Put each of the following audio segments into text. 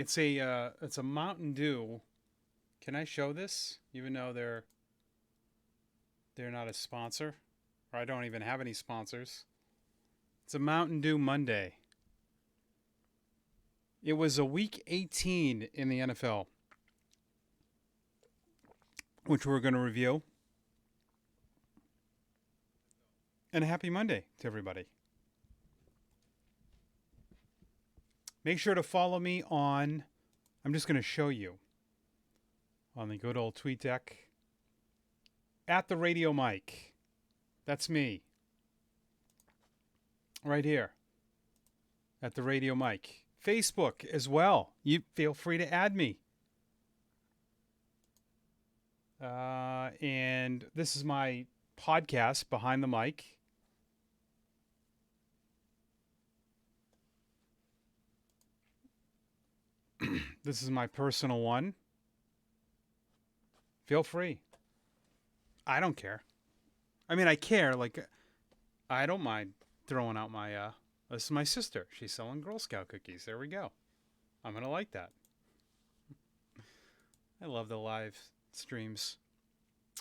It's a Mountain Dew. Can I show this? Even though they're not a sponsor, or I don't even have any sponsors. It's a Mountain Dew Monday. It was a week 18 in the NFL, which we're going to review. And a happy Monday to everybody. Make sure to follow me on, I'm just going to show you on the good old tweet deck at the radio mic. That's me. Right here at the radio mic. Facebook as well. You feel free to add me. And this is my podcast, Behind the Mic. This is my personal one. Feel free. I don't care. I mean, I care. Like, I don't mind throwing out my. This is my sister. She's selling Girl Scout cookies. There we go. I'm gonna like that. I love the live streams.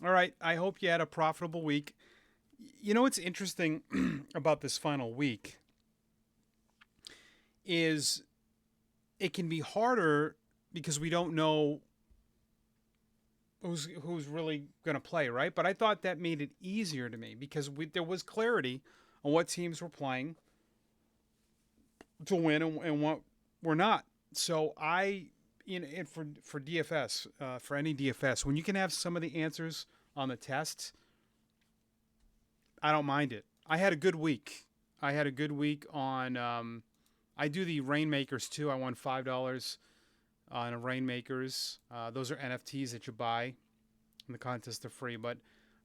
All right. I hope you had a profitable week. You know what's interesting about this final week is it can be harder because we don't know who's really going to play, right? But I thought that made it easier to me because there was clarity on what teams were playing to win and what were not. So for DFS, for any DFS, when you can have some of the answers on the tests, I don't mind it. I had a good week. I had a good week on. I do the Rainmakers too. I won $5 on Rainmakers. Those are NFTs that you buy, and the contests are free. But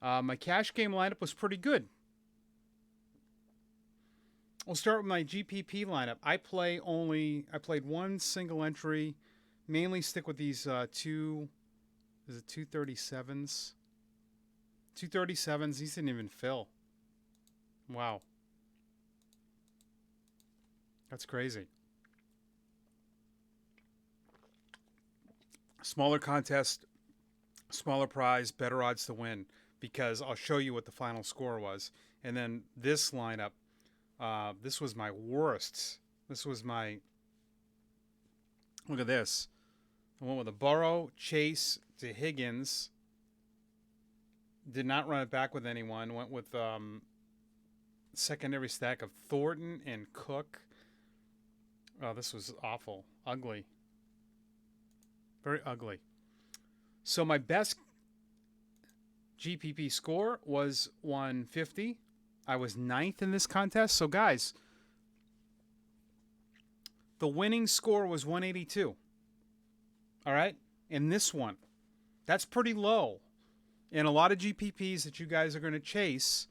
my cash game lineup was pretty good. We'll start with my GPP lineup. I played one single entry. Mainly stick with these two. Is it 237s? 237s. These didn't even fill. Wow. That's crazy. Smaller contest, smaller prize, better odds to win because I'll show you what the final score was. And then this lineup, this was my worst. This was my. Look at this. I went with a Burrow, Chase to Higgins. Did not run it back with anyone. Went with secondary stack of Thornton and Cook. Oh, this was awful. Ugly. Very ugly. So my best GPP score was 150. I was ninth in this contest. So, guys, the winning score was 182. All right? In this one. That's pretty low. And a lot of GPPs that you guys are going to chase,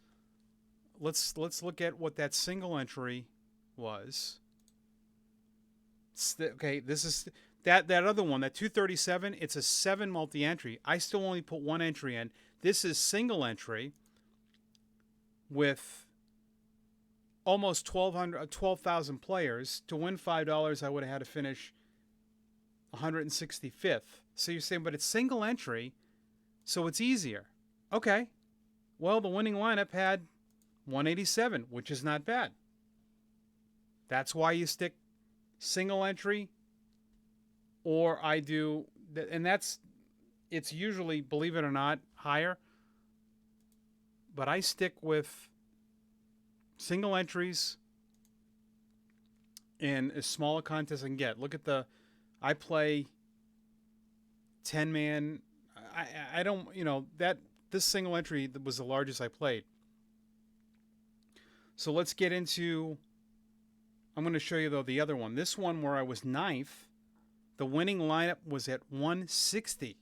let's look at what that single entry was. Okay, this is that other one, that 237, it's a 7 multi-entry. I still only put one entry in. This is single entry with almost 12,000 players. To win $5, I would have had to finish 165th. So you're saying, but it's single entry, so it's easier. Okay. Well, the winning lineup had 187, which is not bad. That's why you stick single entry, or I do, and it's usually, believe it or not, higher. But I stick with single entries and as small a contest I can get. Look at I play 10-man. I don't, this single entry was the largest I played. So let's get into, I'm going to show you, though, the other one. This one where I was ninth, the winning lineup was at 160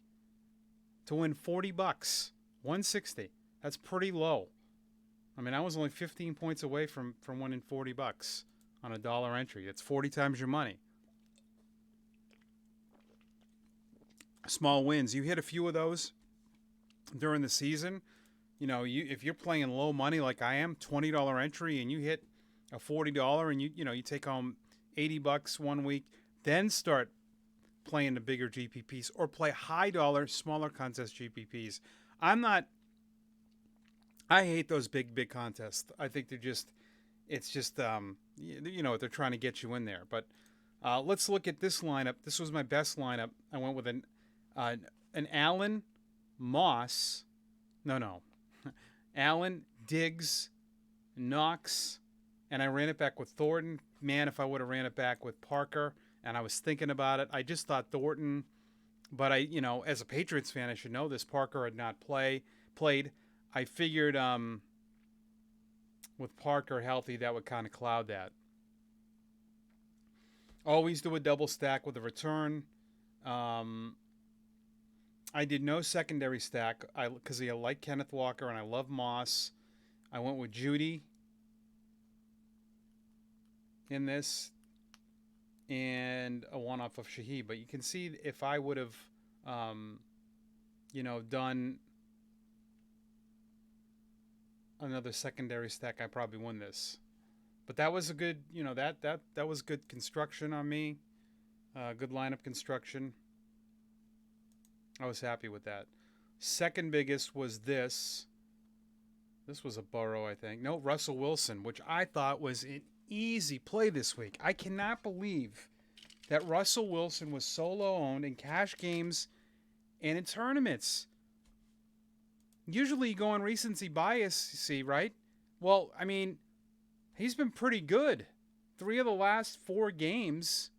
to win $40. 160. That's pretty low. I mean, I was only 15 points away from winning $40 on a dollar entry. It's 40 times your money. Small wins. You hit a few of those during the season. If you're playing low money like I am, $20 entry, and you hit a $40 and you take home $80 one week, then start play in the bigger GPPs or play high dollar, smaller contest GPPs. I'm not. I hate those big contests. I think it's just they're trying to get you in there. But let's look at this lineup. This was my best lineup. I went with an Allen, Moss, no, Allen, Diggs, Knox, and I ran it back with Thornton. Man, if I would have ran it back with Parker, and I was thinking about it, I just thought Thornton, but as a Patriots fan, I should know this. Parker had not played. I figured with Parker healthy, that would kind of cloud that. Always do a double stack with a return. I did no secondary stack because I like Kenneth Walker and I love Moss. I went with Judy in this and a one-off of Shaheed. But you can see if I would have, done another secondary stack, I probably won this. But that was a good, that was good construction on me. Good lineup construction. I was happy with that. Second biggest was this. This was a Burrow, I think. No, Russell Wilson, which I thought was an easy play this week. I cannot believe that Russell Wilson was solo owned in cash games and in tournaments. Usually you go on recency bias, you see, right? Well, I mean, he's been pretty good. 3 of the last 4 games.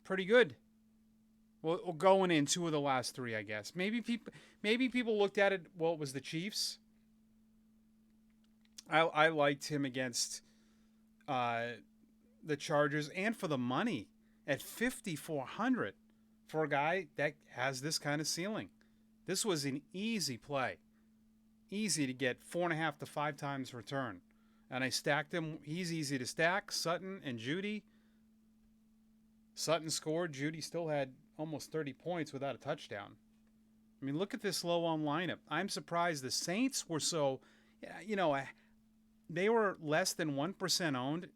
Pretty good. Well, going in 2 of the last 3, I guess. Maybe people looked at it, well, it was the Chiefs. I liked him against the Chargers and for the money at 5,400 for a guy that has this kind of ceiling. This was an easy play. Easy to get 4.5 to 5 times return. And I stacked him. He's easy to stack. Sutton and Judy. Sutton scored. Judy still had almost 30 points without a touchdown. I mean, look at this low on lineup. I'm surprised the Saints were so, they were less than 1% owned.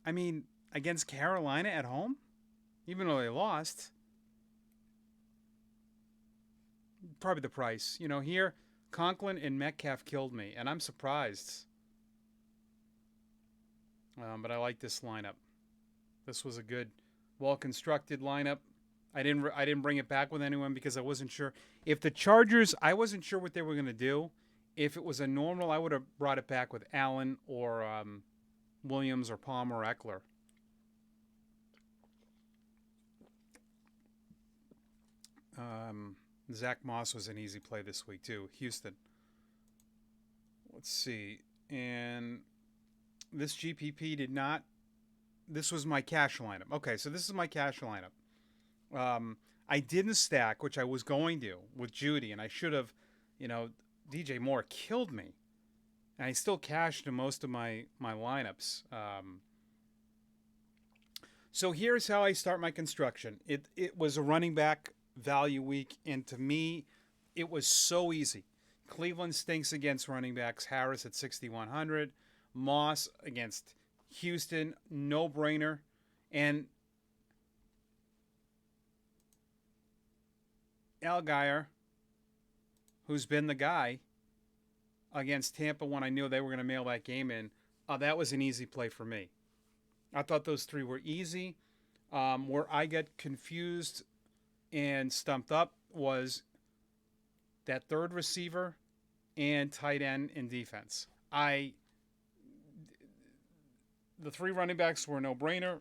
I mean, against Carolina at home, even though they lost. Probably the price. Here, Conklin and Metcalf killed me, and I'm surprised. But I like this lineup. This was a good, well-constructed lineup. I didn't bring it back with anyone because I wasn't sure. If the Chargers, I wasn't sure what they were going to do. If it was a normal, I would have brought it back with Allen or Williams or Palmer or Eckler. Zach Moss was an easy play this week too. Houston. Let's see. And this GPP did not. This was my cash lineup. Okay, so this is my cash lineup. I didn't stack, which I was going to, with Judy, and I should have. DJ Moore killed me, and I still cashed in most of my lineups. So here's how I start my construction. It was a running back value week, and to me, it was so easy. Cleveland stinks against running backs. Harris at 6,100. Moss against Houston, no-brainer. And Algier, who's been the guy against Tampa when I knew they were going to mail that game in, that was an easy play for me. I thought those 3 were easy. Where I get confused and stumped up was that third receiver and tight end in defense. The 3 running backs were a no-brainer.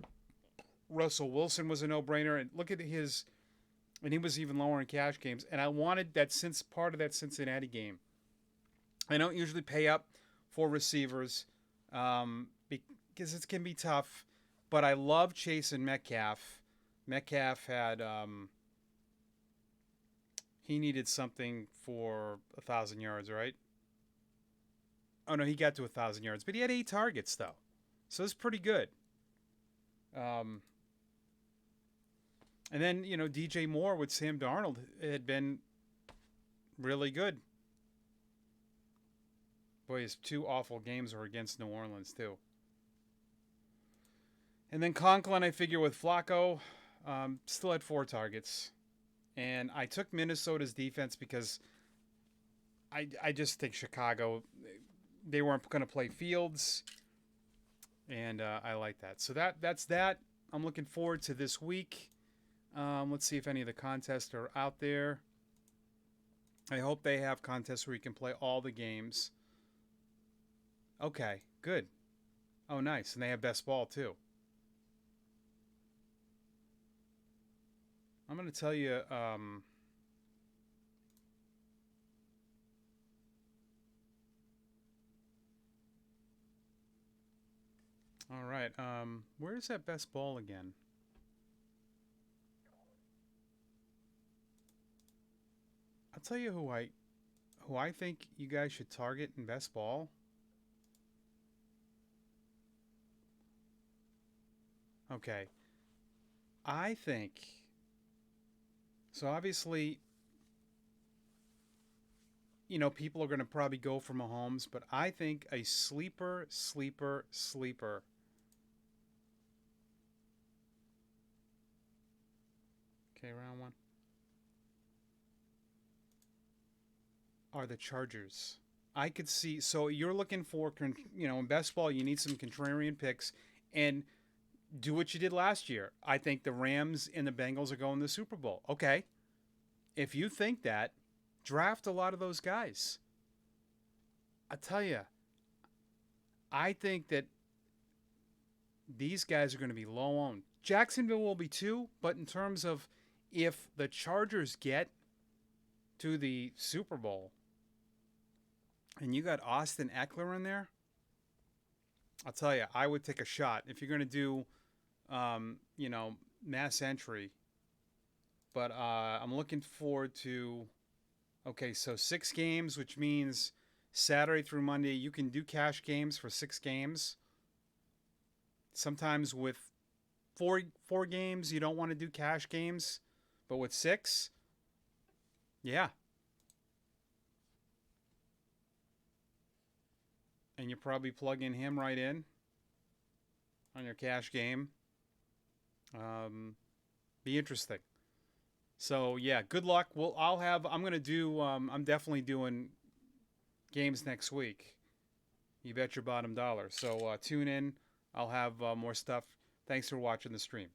Russell Wilson was a no-brainer. And look at his, and he was even lower in cash games. And I wanted that part of that Cincinnati game. I don't usually pay up for receivers because it can be tough. But I love chasing Metcalf. Metcalf had, he needed something for 1,000 yards, right? Oh, no, he got to 1,000 yards. But he had 8 targets, though. So it's pretty good. And then, DJ Moore with Sam Darnold had been really good. Boy, his 2 awful games were against New Orleans, too. And then Conklin, I figure with Flacco, still had 4 targets. And I took Minnesota's defense because I just think Chicago, they weren't going to play Fields. And I like that. So that's that. I'm looking forward to this week. Let's see if any of the contests are out there. I hope they have contests where you can play all the games. Okay, good. Oh, nice. And they have best ball, too. I'm going to tell you. All right. Where's that best ball again? I'll tell you who I think you guys should target in best ball. Okay. I think so. Obviously, people are going to probably go for Mahomes, but I think a sleeper, sleeper, sleeper. Okay, round one are the Chargers. I could see. So you're looking for, in best ball, you need some contrarian picks, and do what you did last year. I think the Rams and the Bengals are going to the Super Bowl. Okay, if you think that, draft a lot of those guys. I tell you, I think that these guys are going to be low owned. Jacksonville will be too, but in terms of if the Chargers get to the Super Bowl and you got Austin Eckler in there, I'll tell you, I would take a shot if you're going to do, mass entry. But I'm looking forward to. Okay, so 6 games, which means Saturday through Monday, you can do cash games for 6 games. Sometimes with four games, you don't want to do cash games, but with 6, yeah, and you probably plug in him right in on your cash game. Be interesting. So yeah, good luck. Well, I'm gonna do. I'm definitely doing games next week. You bet your bottom dollar. So tune in. I'll have more stuff. Thanks for watching the stream.